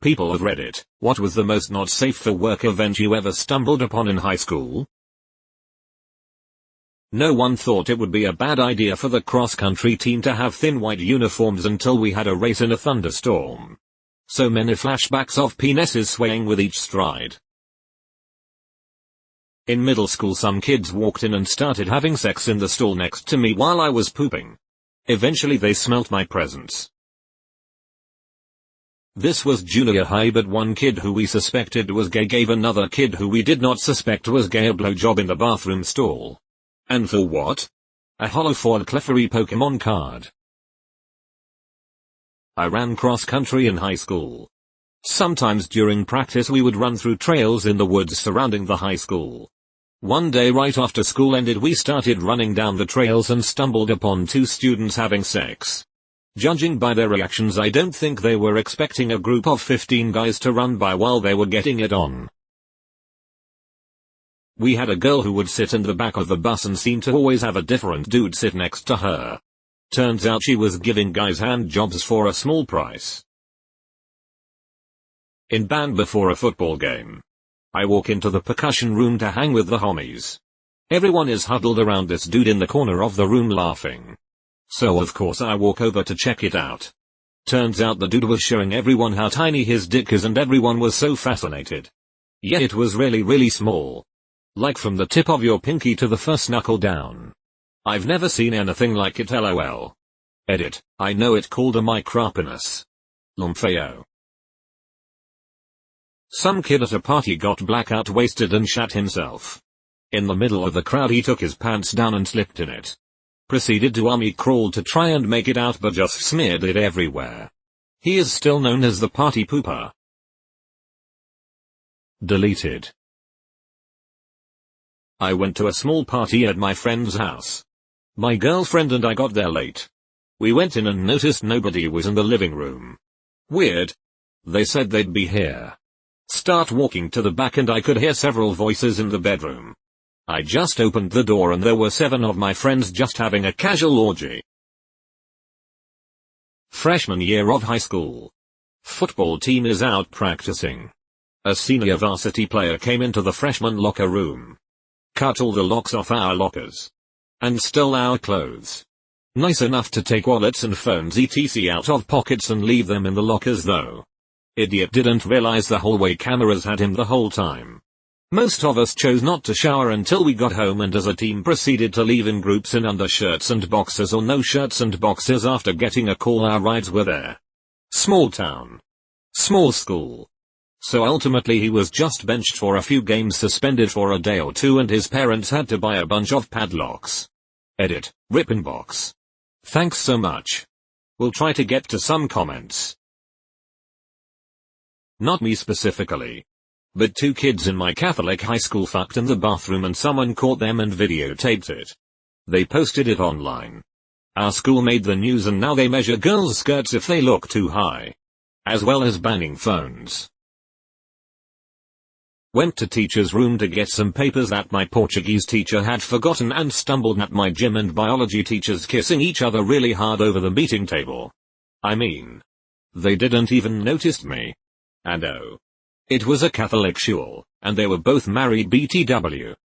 People of Reddit, what was the most not safe for work event you ever stumbled upon in high school? No one thought it would be a bad idea for the cross-country team to have thin white uniforms until we had a race in a thunderstorm. So many flashbacks of penises swaying with each stride. In middle school some kids walked in and started having sex in the stall next to me while I was pooping. Eventually they smelt my presence. This was junior high, but one kid who we suspected was gay gave another kid who we did not suspect was gay a blowjob in the bathroom stall. And for what? A holofoil Clefairy Pokemon card. I ran cross-country in high school. Sometimes during practice we would run through trails in the woods surrounding the high school. One day right after school ended we started running down the trails and stumbled upon two students having sex. Judging by their reactions I don't think they were expecting a group of 15 guys to run by while they were getting it on. We had a girl who would sit in the back of the bus and seemed to always have a different dude sit next to her. Turns out she was giving guys hand jobs for a small price. In band before a football game. I walk into the percussion room to hang with the homies. Everyone is huddled around this dude in the corner of the room laughing. So of course I walk over to check it out. Turns out the dude was showing everyone how tiny his dick is and everyone was so fascinated. Yeah, it was really small. Like from the tip of your pinky to the first knuckle down. I've never seen anything like it, lol. Edit, I know it called a micropenis. Lumpheo. Some kid at a party got blackout wasted and shat himself. In the middle of the crowd he took his pants down and slipped in it. Proceeded to army crawl to try and make it out but just smeared it everywhere. He is still known as the party pooper. Deleted. I went to a small party at my friend's house. My girlfriend and I got there late. We went in and noticed nobody was in the living room. Weird. They said they'd be here. Start walking to the back and I could hear several voices in the bedroom. I just opened the door and there were 7 of my friends just having a casual orgy. Freshman year of high school. Football team is out practicing. A senior varsity player came into the freshman locker room. Cut all the locks off our lockers. And stole our clothes. Nice enough to take wallets and phones etc out of pockets and leave them in the lockers though. Idiot didn't realize the hallway cameras had him the whole time. Most of us chose not to shower until we got home and as a team proceeded to leave in groups in undershirts and boxers or no shirts and boxers after getting a call our rides were there. Small town. Small school. So ultimately he was just benched for a few games, suspended for a day or two, and his parents had to buy a bunch of padlocks. Edit, rip inbox. Thanks so much. We'll try to get to some comments. Not me specifically. But 2 kids in my Catholic high school fucked in the bathroom and someone caught them and videotaped it. They posted it online. Our school made the news and now they measure girls' skirts if they look too high. As well as banning phones. Went to teacher's room to get some papers that my Portuguese teacher had forgotten and stumbled at my gym and biology teachers kissing each other really hard over the meeting table. I mean, they didn't even notice me. And oh. It was a Catholic shul, and they were both married BTW.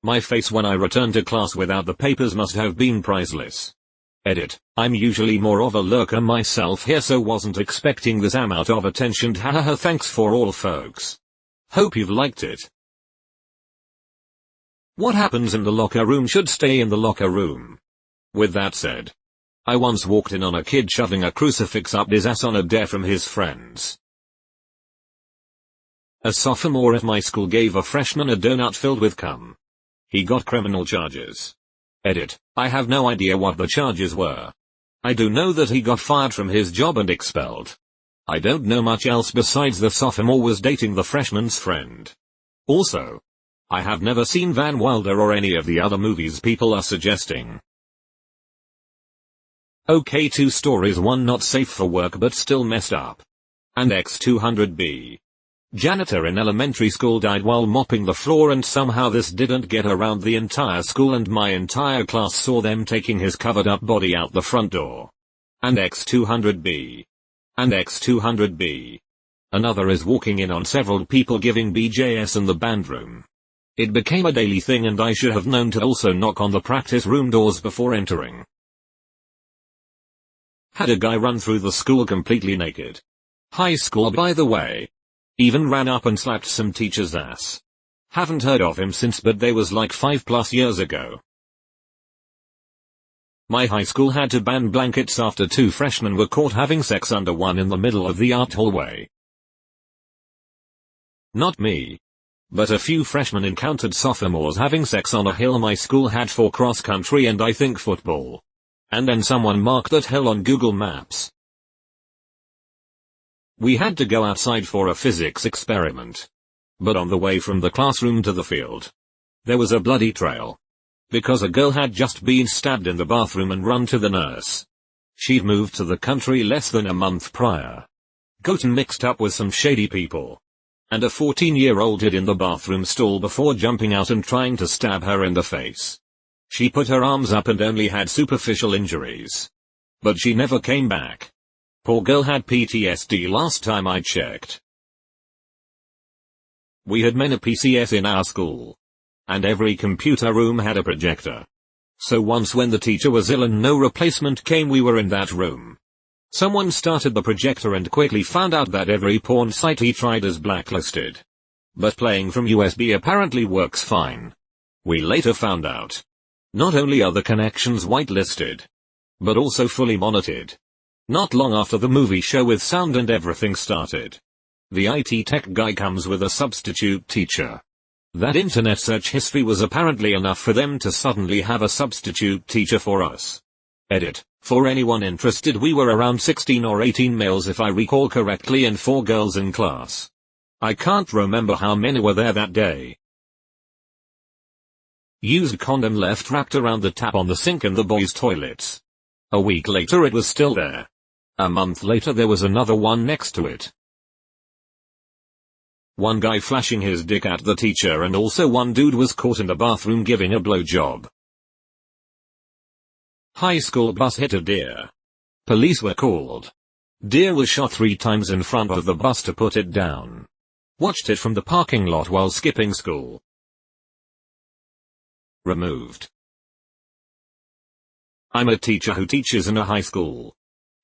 My face when I returned to class without the papers must have been priceless. Edit, I'm usually more of a lurker myself here so wasn't expecting this amount of attention. Hahaha, thanks for all folks. Hope you've liked it. What happens in the locker room should stay in the locker room. With that said, I once walked in on a kid shoving a crucifix up his ass on a dare from his friends. A sophomore at my school gave a freshman a donut filled with cum. He got criminal charges. Edit, I have no idea what the charges were. I do know that he got fired from his job and expelled. I don't know much else besides the sophomore was dating the freshman's friend. Also, I have never seen Van Wilder or any of the other movies people are suggesting. Okay, 2 stories, one not safe for work but still messed up. And X200B. Janitor in elementary school died while mopping the floor and somehow this didn't get around the entire school and my entire class saw them taking his covered up body out the front door. And X200B. And X200B. Another is walking in on several people giving BJS in the band room. It became a daily thing and I should have known to also knock on the practice room doors before entering. Had a guy run through the school completely naked. High school by the way. Even ran up and slapped some teacher's ass. Haven't heard of him since, but they was like 5+ years ago. My high school had to ban blankets after 2 freshmen were caught having sex under one in the middle of the art hallway. Not me. But a few freshmen encountered sophomores having sex on a hill my school had for cross country and I think football. And then someone marked that hill on Google Maps. We had to go outside for a physics experiment. But on the way from the classroom to the field, there was a bloody trail. Because a girl had just been stabbed in the bathroom and run to the nurse. She'd moved to the country less than a month prior. Gotten mixed up with some shady people. And a 14-year-old hid in the bathroom stall before jumping out and trying to stab her in the face. She put her arms up and only had superficial injuries. But she never came back. Poor girl had PTSD last time I checked. We had many PCs in our school. And every computer room had a projector. So once when the teacher was ill and no replacement came, we were in that room. Someone started the projector and quickly found out that every porn site he tried is blacklisted. But playing from USB apparently works fine. We later found out. Not only are the connections whitelisted, but also fully monitored. Not long after the movie show with sound and everything started, the IT tech guy comes with a substitute teacher. That internet search history was apparently enough for them to suddenly have a substitute teacher for us. Edit. For anyone interested, we were around 16 or 18 males if I recall correctly and 4 girls in class. I can't remember how many were there that day. Used condom left wrapped around the tap on the sink in the boys' toilets. A week later it was still there. A month later there was another one next to it. One guy flashing his dick at the teacher and also one dude was caught in the bathroom giving a blowjob. High school bus hit a deer. Police were called. Deer was shot 3 times in front of the bus to put it down. Watched it from the parking lot while skipping school. Removed. I'm a teacher who teaches in a high school.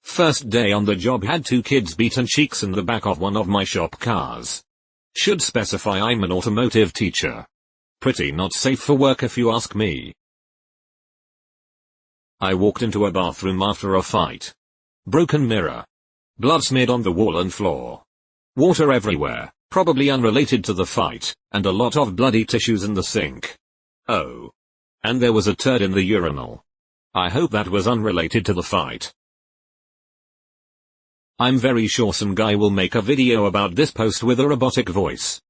First day on the job, had 2 kids beaten cheeks in the back of one of my shop cars. Should specify I'm an automotive teacher. Pretty not safe for work if you ask me. I walked into a bathroom after a fight. Broken mirror. Blood smeared on the wall and floor. Water everywhere, probably unrelated to the fight, and a lot of bloody tissues in the sink. Oh. And there was a turd in the urinal. I hope that was unrelated to the fight. I'm very sure some guy will make a video about this post with a robotic voice.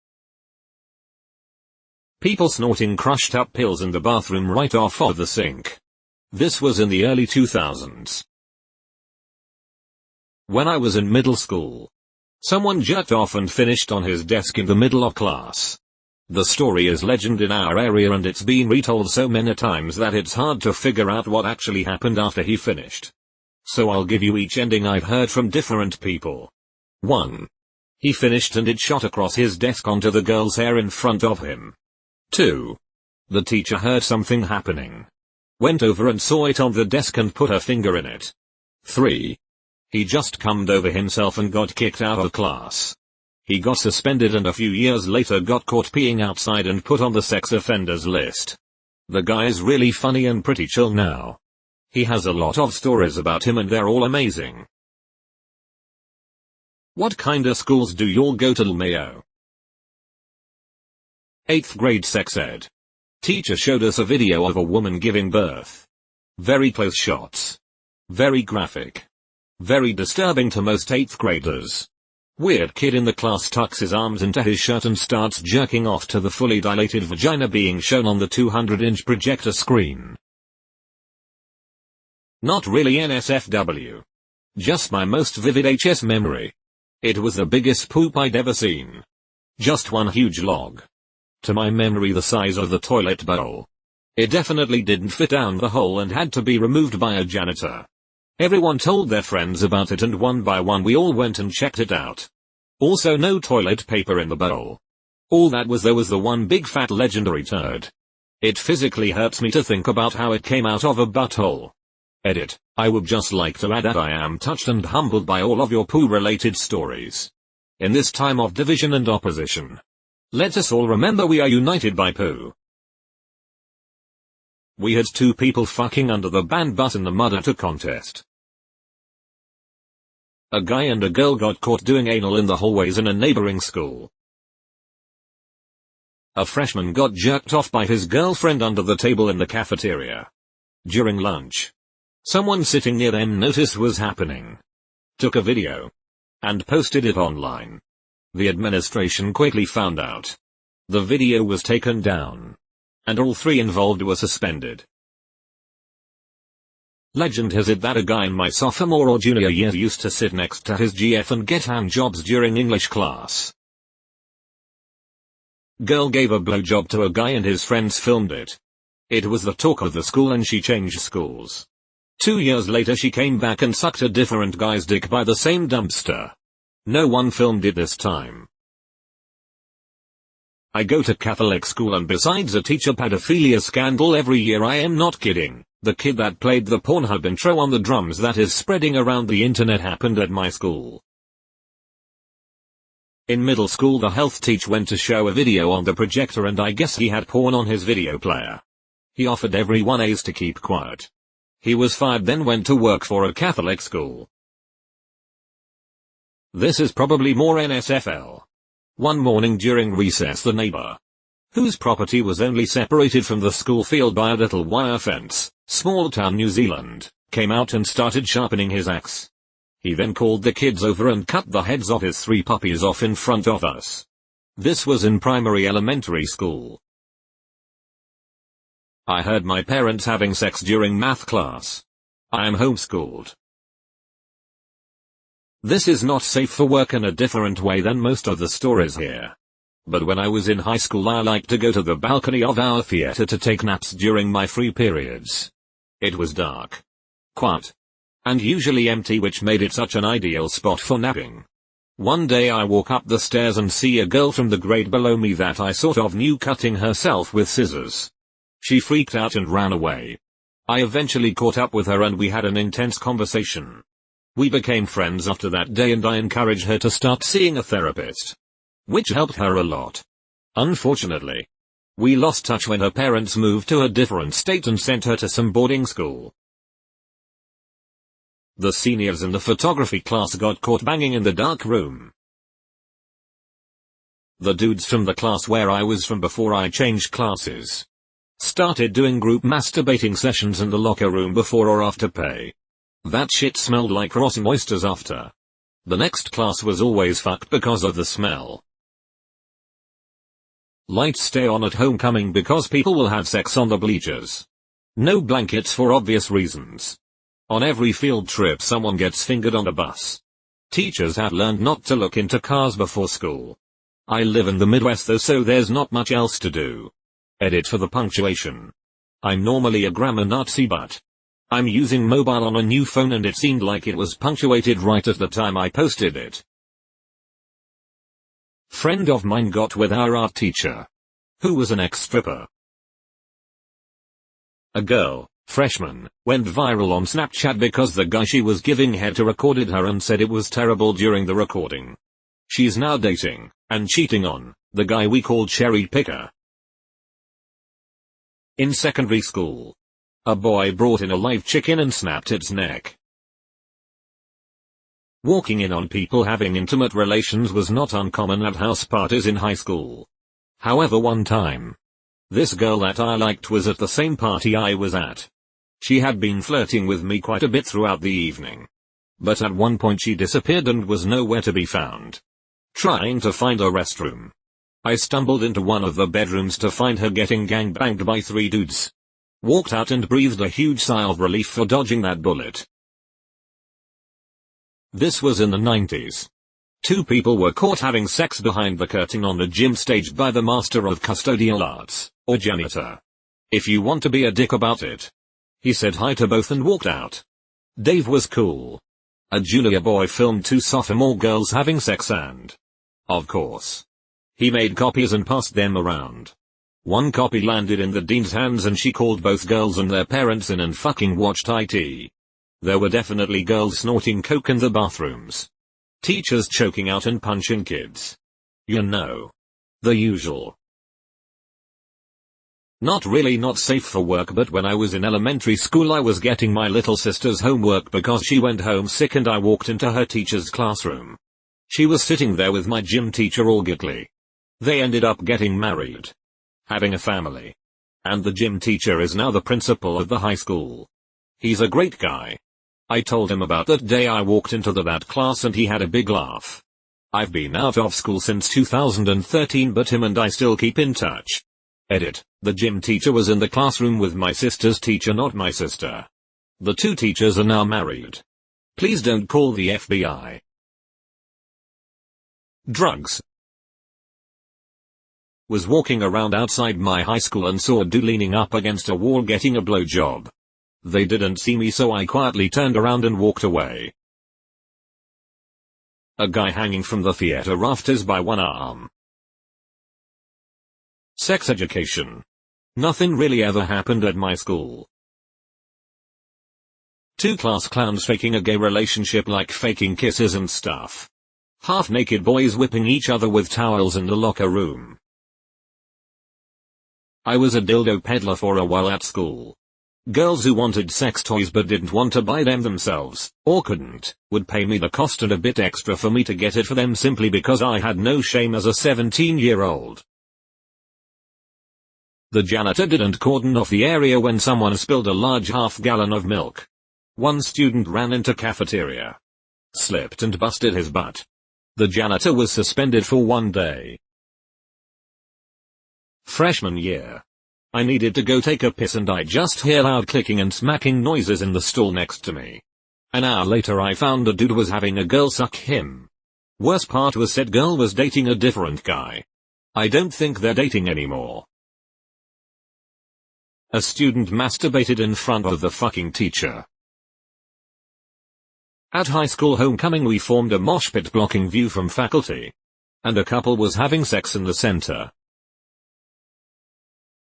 People snorting crushed up pills in the bathroom right off of the sink. This was in the early 2000s. When I was in middle school, someone jerked off and finished on his desk in the middle of class. The story is legend in our area and it's been retold so many times that it's hard to figure out what actually happened after he finished. So I'll give you each ending I've heard from different people. 1. He finished and it shot across his desk onto the girl's hair in front of him. 2. The teacher heard something happening. Went over and saw it on the desk and put her finger in it. 3. He just cummed over himself and got kicked out of class. He got suspended and a few years later got caught peeing outside and put on the sex offenders list. The guy's really funny and pretty chill now. He has a lot of stories about him and they're all amazing. What kinda schools do y'all go to, Mayo? 8th grade sex ed. Teacher showed us a video of a woman giving birth. Very close shots. Very graphic. Very disturbing to most 8th graders. Weird kid in the class tucks his arms into his shirt and starts jerking off to the fully dilated vagina being shown on the 200-inch projector screen. Not really NSFW. Just my most vivid HS memory. It was the biggest poop I'd ever seen. Just one huge log. To my memory the size of the toilet bowl. It definitely didn't fit down the hole and had to be removed by a janitor. Everyone told their friends about it and one by one we all went and checked it out. Also no toilet paper in the bowl. All that was there was the one big fat legendary turd. It physically hurts me to think about how it came out of a butthole. Edit. I would just like to add that I am touched and humbled by all of your poo-related stories. In this time of division and opposition, let us all remember we are united by poo. We had two people fucking under the ban butt in the mud at a contest. A guy and a girl got caught doing anal in the hallways in a neighboring school. A freshman got jerked off by his girlfriend under the table in the cafeteria. During lunch, someone sitting near them noticed what was happening, took a video, and posted it online. The administration quickly found out. The video was taken down, and all three involved were suspended. Legend has it that a guy in my sophomore or junior year used to sit next to his GF and get hand jobs during English class. Girl gave a blowjob to a guy and his friends filmed it. It was the talk of the school and she changed schools. 2 years later she came back and sucked a different guy's dick by the same dumpster. No one filmed it this time. I go to Catholic school and besides a teacher pedophilia scandal every year, I am not kidding, the kid that played the Pornhub intro on the drums that is spreading around the internet happened at my school. In middle school the health teacher went to show a video on the projector and I guess he had porn on his video player. He offered everyone A's to keep quiet. He was fired then went to work for a Catholic school. This is probably more NSFL. One morning during recess the neighbor, whose property was only separated from the school field by a little wire fence, small town New Zealand, came out and started sharpening his axe. He then called the kids over and cut the heads of his 3 puppies off in front of us. This was in primary elementary school. I heard my parents having sex during math class. I am homeschooled. This is not safe for work in a different way than most of the stories here. But when I was in high school I liked to go to the balcony of our theater to take naps during my free periods. It was dark, quiet, and usually empty, which made it such an ideal spot for napping. One day I walk up the stairs and see a girl from the grade below me that I sort of knew cutting herself with scissors. She freaked out and ran away. I eventually caught up with her and we had an intense conversation. We became friends after that day and I encouraged her to start seeing a therapist, which helped her a lot. Unfortunately, we lost touch when her parents moved to a different state and sent her to some boarding school. The seniors in the photography class got caught banging in the dark room. The dudes from the class where I was from before I changed classes started doing group masturbating sessions in the locker room before or after pay. That shit smelled like rotten oysters after. The next class was always fucked because of the smell. Lights stay on at homecoming because people will have sex on the bleachers. No blankets for obvious reasons. On every field trip someone gets fingered on a bus. Teachers have learned not to look into cars before school. I live in the Midwest though, so there's not much else to do. Edit for the punctuation. I'm normally a grammar Nazi, but I'm using mobile on a new phone and it seemed like it was punctuated right at the time I posted it. Friend of mine got with our art teacher, who was an ex-stripper. A girl, freshman, went viral on Snapchat because the guy she was giving head to recorded her and said it was terrible during the recording. She's now dating, and cheating on, the guy we called Cherry Picker. In secondary school, a boy brought in a live chicken and snapped its neck. Walking in on people having intimate relations was not uncommon at house parties in high school. However, one time, this girl that I liked was at the same party I was at. She had been flirting with me quite a bit throughout the evening. But at one point she disappeared and was nowhere to be found. Trying to find a restroom, I stumbled into one of the bedrooms to find her getting gangbanged by 3 dudes. Walked out and breathed a huge sigh of relief for dodging that bullet. This was in the 90s. 2 people were caught having sex behind the curtain on the gym staged by the Master of Custodial Arts, or janitor. If you want to be a dick about it. He said hi to both and walked out. Dave was cool. A junior boy filmed 2 sophomore girls having sex and Of course. He made copies and passed them around. One copy landed in the dean's hands and she called both girls and their parents in and fucking watched IT. There were definitely girls snorting coke in the bathrooms. Teachers choking out and punching kids. You know. The usual. Not really not safe for work, but when I was in elementary school I was getting my little sister's homework because she went home sick and I walked into her teacher's classroom. She was sitting there with my gym teacher all giggly. They ended up getting married. Having a family. And the gym teacher is now the principal of the high school. He's a great guy. I told him about that day I walked into that class and he had a big laugh. I've been out of school since 2013 but him and I still keep in touch. Edit. The gym teacher was in the classroom with my sister's teacher, not my sister. The two teachers are now married. Please don't call the FBI. Drugs. Was walking around outside my high school and saw a dude leaning up against a wall getting a blowjob. They didn't see me so I quietly turned around and walked away. A guy hanging from the theater rafters by one arm. Sex education. Nothing really ever happened at my school. Two class clowns faking a gay relationship like faking kisses and stuff. Half-naked boys whipping each other with towels in the locker room. I was a dildo peddler for a while at school. Girls who wanted sex toys but didn't want to buy them themselves, or couldn't, would pay me the cost and a bit extra for me to get it for them simply because I had no shame as a 17-year-old. The janitor didn't cordon off the area when someone spilled a large half-gallon of milk. One student ran into cafeteria. Slipped and busted his butt. The janitor was suspended for 1 day. Freshman year. I needed to go take a piss and I just hear loud clicking and smacking noises in the stall next to me. An hour later I found a dude was having a girl suck him. Worst part was said girl was dating a different guy. I don't think they're dating anymore. A student masturbated in front of the fucking teacher. At high school homecoming we formed a mosh pit blocking view from faculty. And a couple was having sex in the center.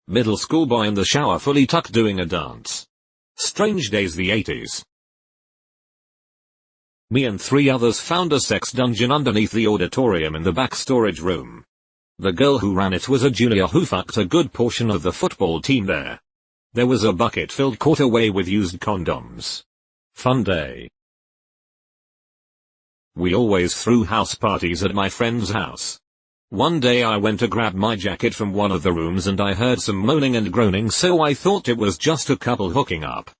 Middle school boy in the shower fully tucked doing a dance. Strange days, the 80s. Me and 3 others found a sex dungeon underneath the auditorium in the back storage room. The girl who ran it was a junior who fucked a good portion of the football team there. There was a bucket filled quarter way with used condoms. Fun day. We always threw house parties at my friend's house. One day I went to grab my jacket from one of the rooms and I heard some moaning and groaning, so I thought it was just a couple hooking up.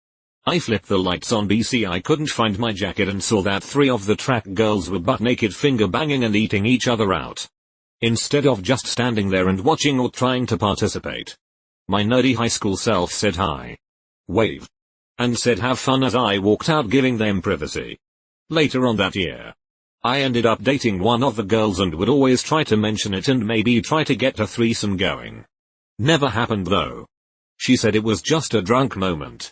I flipped the lights on BC. I couldn't find my jacket and saw that 3 of the track girls were butt naked finger banging and eating each other out. Instead of just standing there and watching or trying to participate. My nerdy high school self said hi. Waved. And said have fun as I walked out, giving them privacy. Later on that year, I ended up dating one of the girls and would always try to mention it and maybe try to get a threesome going. Never happened though. She said it was just a drunk moment.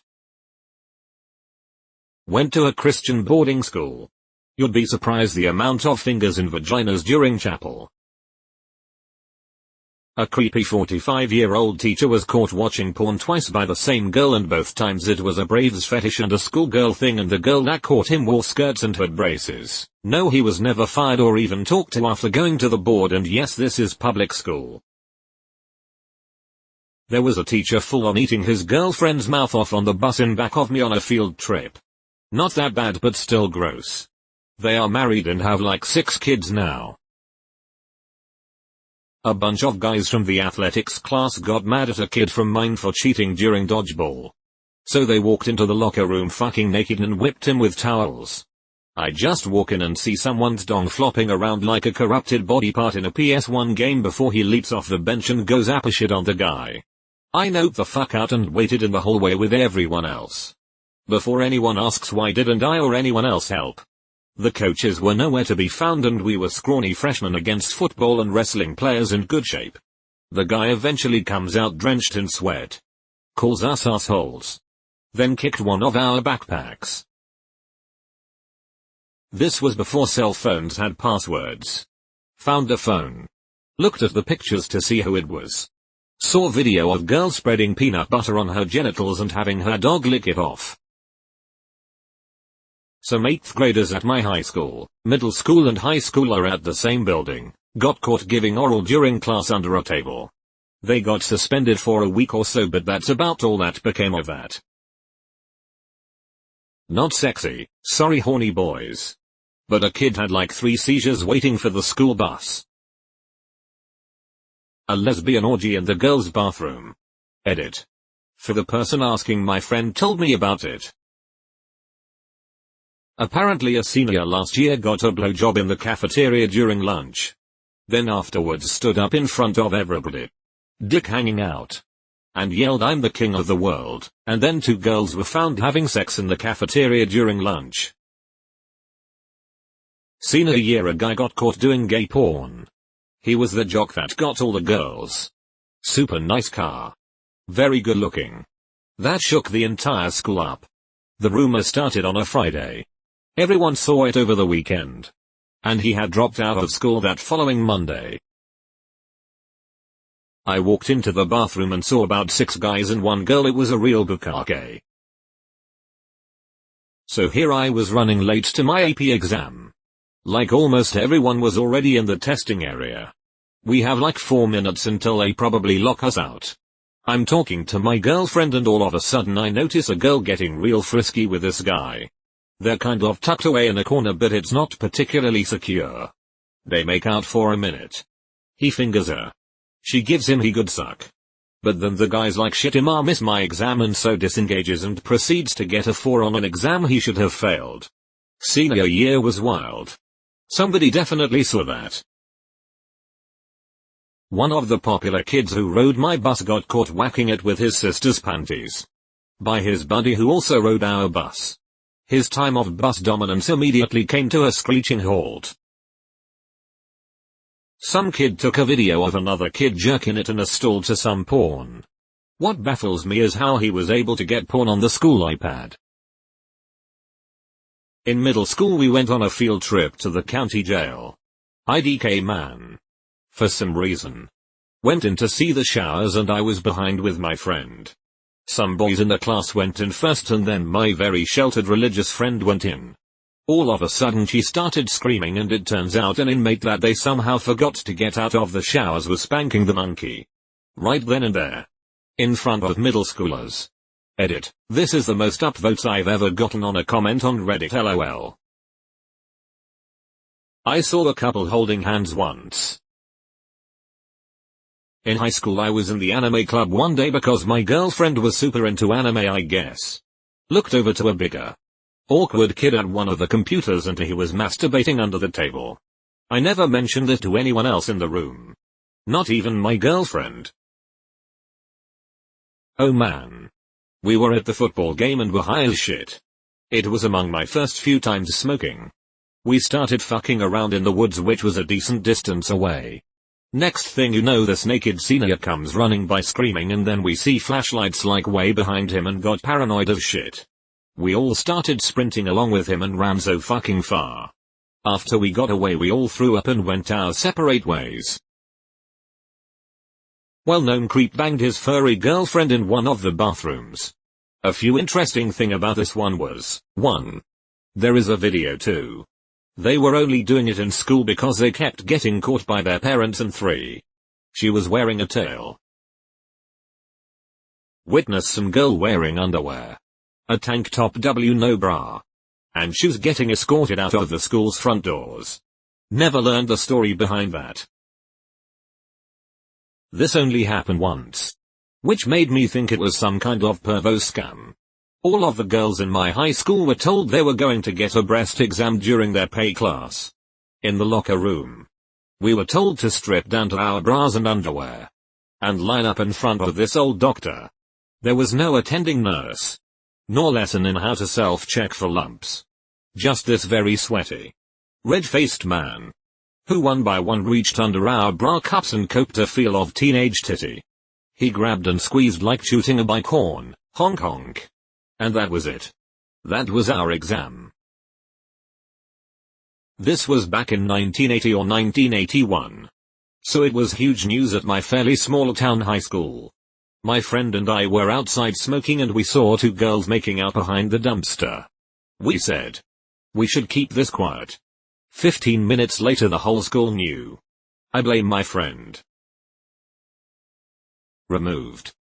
Went to a Christian boarding school. You'd be surprised the amount of fingers in vaginas during chapel. A creepy 45-year-old teacher was caught watching porn twice by the same girl, and both times it was a Braves fetish and a schoolgirl thing, and the girl that caught him wore skirts and had braces. No, he was never fired or even talked to after going to the board, and yes, this is public school. There was a teacher full on eating his girlfriend's mouth off on the bus in back of me on a field trip. Not that bad but still gross. They are married and have like 6 kids now. A bunch of guys from the athletics class got mad at a kid from mine for cheating during dodgeball. So they walked into the locker room fucking naked and whipped him with towels. I just walk in and see someone's dong flopping around like a corrupted body part in a PS1 game before he leaps off the bench and goes apeshit on the guy. I noped the fuck out and waited in the hallway with everyone else. Before anyone asks why didn't I or anyone else help. The coaches were nowhere to be found and we were scrawny freshmen against football and wrestling players in good shape. The guy eventually comes out drenched in sweat. Calls us assholes. Then kicked one of our backpacks. This was before cell phones had passwords. Found a phone. Looked at the pictures to see who it was. Saw video of girl spreading peanut butter on her genitals and having her dog lick it off. Some 8th graders at my high school, middle school and high school are at the same building, got caught giving oral during class under a table. They got suspended for a week or so, but that's about all that became of that. Not sexy, sorry horny boys. But a kid had like 3 seizures waiting for the school bus. A lesbian orgy in the girls' bathroom. Edit. For the person asking, my friend told me about it. Apparently a senior last year got a blowjob in the cafeteria during lunch. Then afterwards stood up in front of everybody, dick hanging out, and yelled, "I'm the king of the world," and then 2 girls were found having sex in the cafeteria during lunch. Senior year, a guy got caught doing gay porn. He was the jock that got all the girls. Super nice car. Very good looking. That shook the entire school up. The rumor started on a Friday. Everyone saw it over the weekend. And he had dropped out of school that following Monday. I walked into the bathroom and saw about 6 guys and 1 girl. It was a real bukkake. So here I was running late to my AP exam. Like almost everyone was already in the testing area. We have like 4 minutes until they probably lock us out. I'm talking to my girlfriend and all of a sudden I notice a girl getting real frisky with this guy. They're kind of tucked away in a corner, but it's not particularly secure. They make out for a minute. He fingers her. She gives him he good suck. But then the guy's like, shit, I miss my exam, and so disengages and proceeds to get a 4 on an exam he should have failed. Senior year was wild. Somebody definitely saw that. One of the popular kids who rode my bus got caught whacking it with his sister's panties. By his buddy who also rode our bus. His time of bus dominance immediately came to a screeching halt. Some kid took a video of another kid jerking it in a stall to some porn. What baffles me is how he was able to get porn on the school iPad. In middle school we went on a field trip to the county jail. IDK man. For some reason. Went in to see the showers and I was behind with my friend. Some boys in the class went in first and then my very sheltered religious friend went in. All of a sudden she started screaming and it turns out an inmate that they somehow forgot to get out of the showers was spanking the monkey. Right then and there. In front of middle schoolers. Edit. This is the most upvotes I've ever gotten on a comment on Reddit, lol. I saw a couple holding hands once. In high school I was in the anime club one day because my girlfriend was super into anime, I guess. Looked over to a bigger, awkward kid at one of the computers and he was masturbating under the table. I never mentioned it to anyone else in the room. Not even my girlfriend. Oh man. We were at the football game and were high as shit. It was among my first few times smoking. We started fucking around in the woods, which was a decent distance away. Next thing you know, this naked senior comes running by screaming and then we see flashlights like way behind him and got paranoid as shit. We all started sprinting along with him and ran so fucking far. After we got away we all threw up and went our separate ways. Well-known creep banged his furry girlfriend in one of the bathrooms. A few interesting thing about this one was, 1. There is a video 2. They were only doing it in school because they kept getting caught by their parents, and 3. She was wearing a tail. Witness some girl wearing underwear. A tank top, no bra. And shoes getting escorted out of the school's front doors. Never learned the story behind that. This only happened once. Which made me think it was some kind of pervo scam. All of the girls in my high school were told they were going to get a breast exam during their pay class. In the locker room. We were told to strip down to our bras and underwear. And line up in front of this old doctor. There was no attending nurse. Nor lesson in how to self-check for lumps. Just this very sweaty, red-faced man. Who one by one reached under our bra cups and coped a feel of teenage titty. He grabbed and squeezed like shooting a bike horn, honk honk. And that was it. That was our exam. This was back in 1980 or 1981. So it was huge news at my fairly small town high school. My friend and I were outside smoking and we saw two girls making out behind the dumpster. We said, we should keep this quiet. 15 minutes later the whole school knew. I blame my friend. Removed.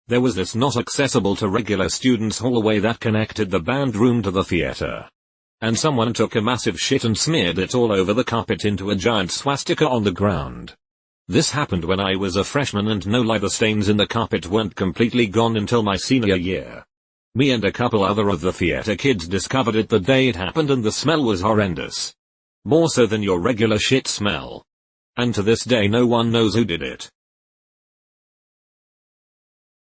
There was this not accessible to regular students hallway that connected the band room to the theater. And someone took a massive shit and smeared it all over the carpet into a giant swastika on the ground. This happened when I was a freshman and no lie the stains in the carpet weren't completely gone until my senior year. Me and a couple other of the theater kids discovered it the day it happened and the smell was horrendous. More so than your regular shit smell. And to this day no one knows who did it.